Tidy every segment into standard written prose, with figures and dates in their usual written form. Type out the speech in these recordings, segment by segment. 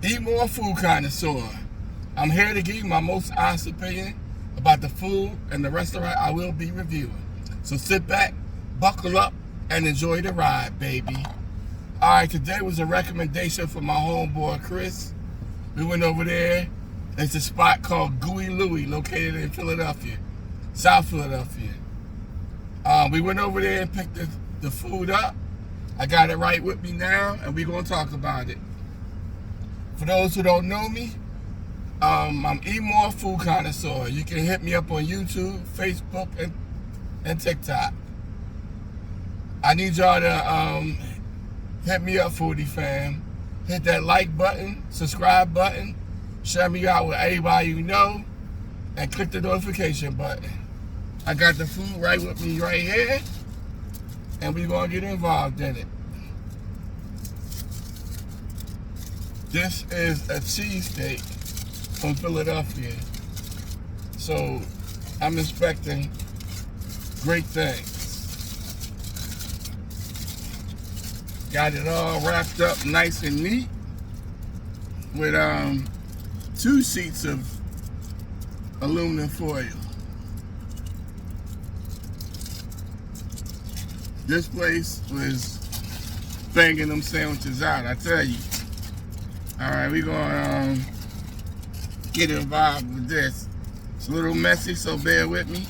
Eat More Food Connoisseur. I'm here to give you my most honest opinion about the food and the restaurant I will be reviewing. So sit back, buckle up, and enjoy the ride, baby. Alright, today was a recommendation from my homeboy Chris. We went over there. It's a spot called Gooey Looles, located in Philadelphia, South Philadelphia. We went over there and picked the food up. I got it right with me now, and we're going to talk about it. For those who don't know me, I'm Eat More Food Connoisseur. You can hit me up on YouTube, Facebook, and TikTok. I need y'all to hit me up, foodie fam. Hit that like button, subscribe button, share me out with everybody you know, and click the notification button. I got the food right with me right here, and we're going to get involved in it. This is a cheesesteak from Philadelphia, so I'm expecting great things. Got it all wrapped up nice and neat with 2 sheets of aluminum foil. This place was banging them sandwiches out, I tell you. Alright, we're gonna get involved with this. It's a little messy, so bear with me.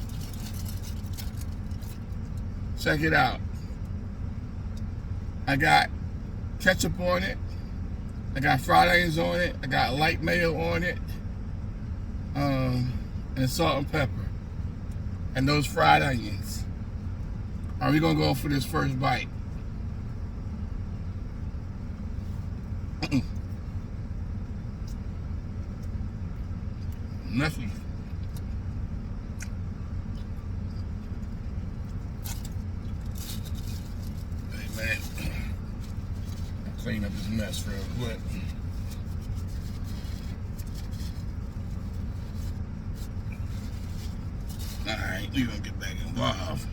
Check it out. I got ketchup on it. I got fried onions on it. I got light mayo on it. And salt and pepper. And those fried onions. Alright, we're gonna go for this first bite. Messy. Hey man, I'll clean up this mess real quick. Alright, we're gonna get back involved.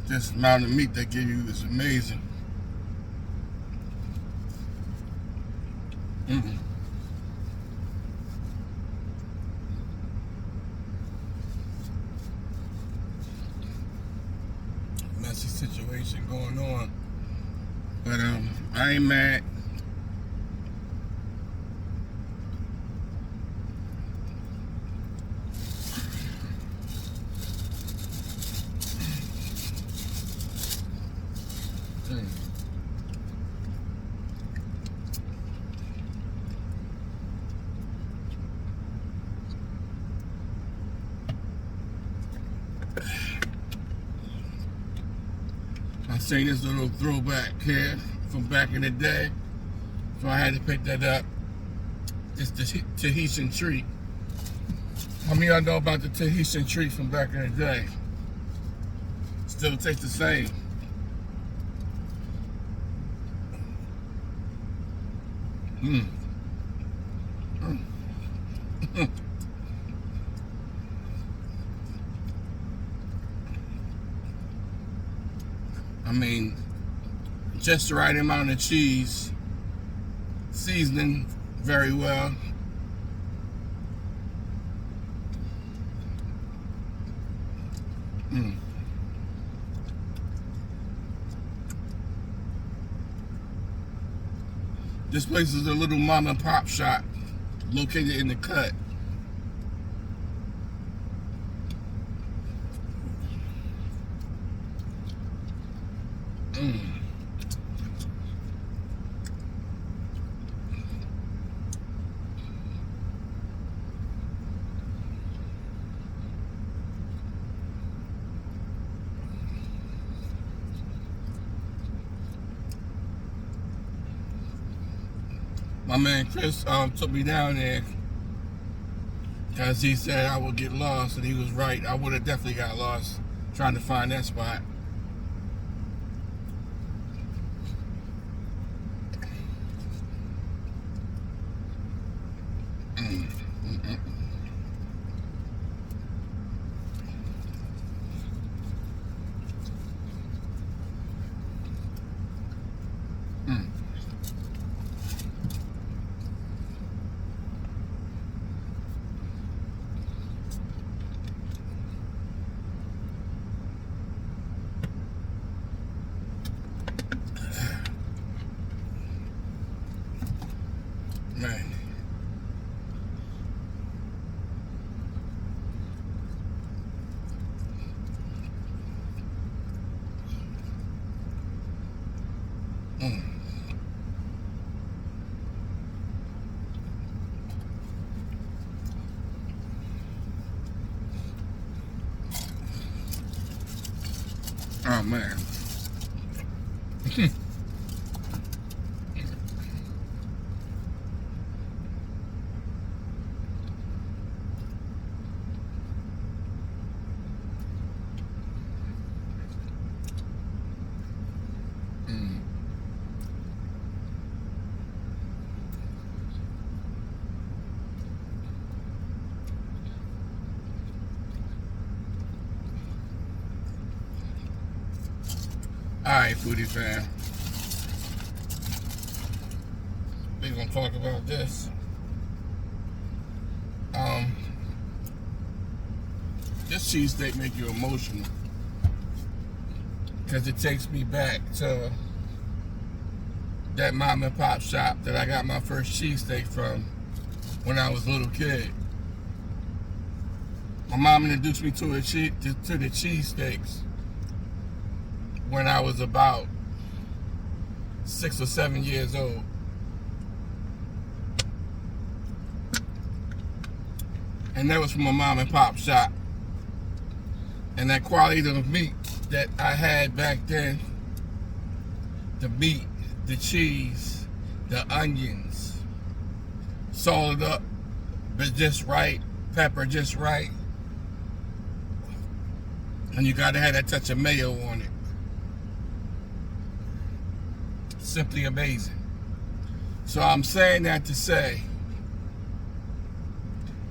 This amount of meat they give you is amazing. Messy situation going on, but I ain't mad. I seen this little throwback here from back in the day, so I had to pick that up. It's the Tahitian treat. How many of y'all know about the Tahitian treat from back in the day? Still tastes the same. I mean, just the right amount of cheese, seasoning very well. This place is a little mom and pop shop located in the cut. My man Chris took me down there because he said I would get lost, and he was right. I would have definitely got lost trying to find that spot. Man. Oh man. Alright, foodie fam. We're gonna talk about this. This cheesesteak make you emotional because it takes me back to that mom and pop shop that I got my first cheesesteak from when I was a little kid. My mom introduced me to the cheesesteaks when I was about 6 or 7 years old. And that was from a mom and pop shop. And that quality of meat that I had back then, the meat, the cheese, the onions, salted up, but just right, pepper just right. And you gotta have that touch of mayo on it. Simply amazing. So I'm saying that to say,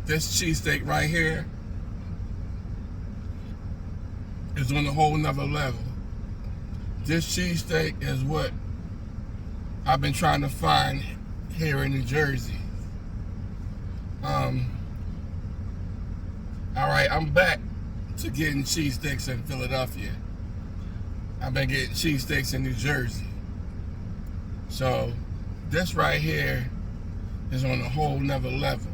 this cheesesteak right here is on a whole nother level. This cheesesteak is what I've been trying to find here in New Jersey. Alright, I'm back to getting cheesesteaks in Philadelphia. I've been getting cheesesteaks in New Jersey. So this right here is on a whole nother level.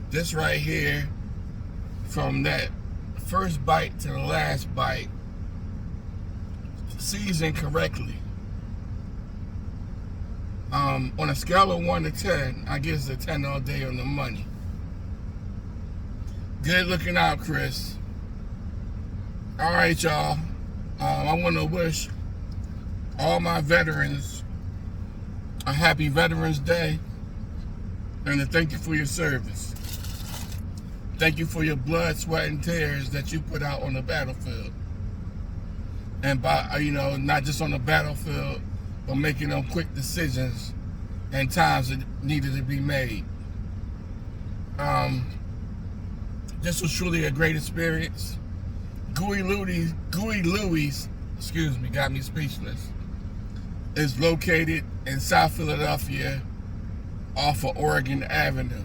This right here, from that first bite to the last bite, seasoned correctly. On a scale of 1 to 10, I give it a 10 all day on the money. Good looking out, Chris. All right, y'all. I want to wish all my veterans a happy Veterans Day, and to thank you for your service. Thank you for your blood, sweat, and tears that you put out on the battlefield. And by, not just on the battlefield, but making them quick decisions and times that needed to be made. This was truly a great experience. Gooey Looles, got me speechless, is located in South Philadelphia off of Oregon Avenue.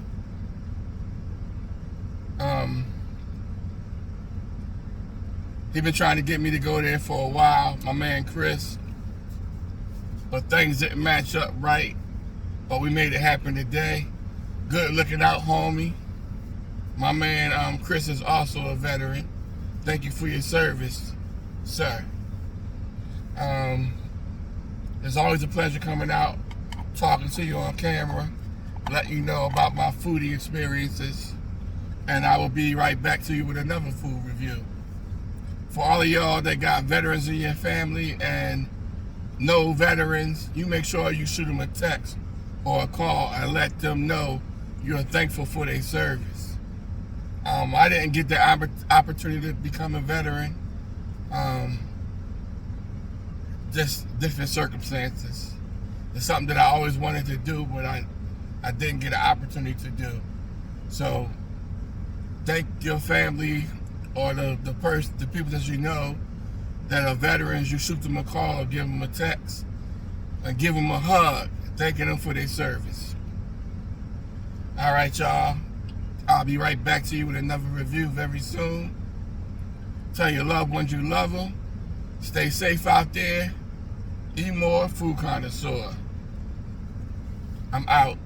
He been trying to get me to go there for a while, my man Chris, but things didn't match up right, but we made it happen today. Good looking out, homie. My man Chris is also a veteran. Thank you for your service, sir. It's always a pleasure coming out, talking to you on camera, letting you know about my foodie experiences, and I will be right back to you with another food review. For all of y'all that got veterans in your family and no veterans, you make sure you shoot them a text or a call and let them know you're thankful for their service. I didn't get the opportunity to become a veteran. Just different circumstances. It's something that I always wanted to do, but I didn't get an opportunity to do. So thank your family or the people that you know that are veterans. You shoot them a call or give them a text and give them a hug, thanking them for their service. All right, y'all. I'll be right back to you with another review very soon. Tell your loved ones you love them. Stay safe out there. Eat more, food connoisseur. I'm out.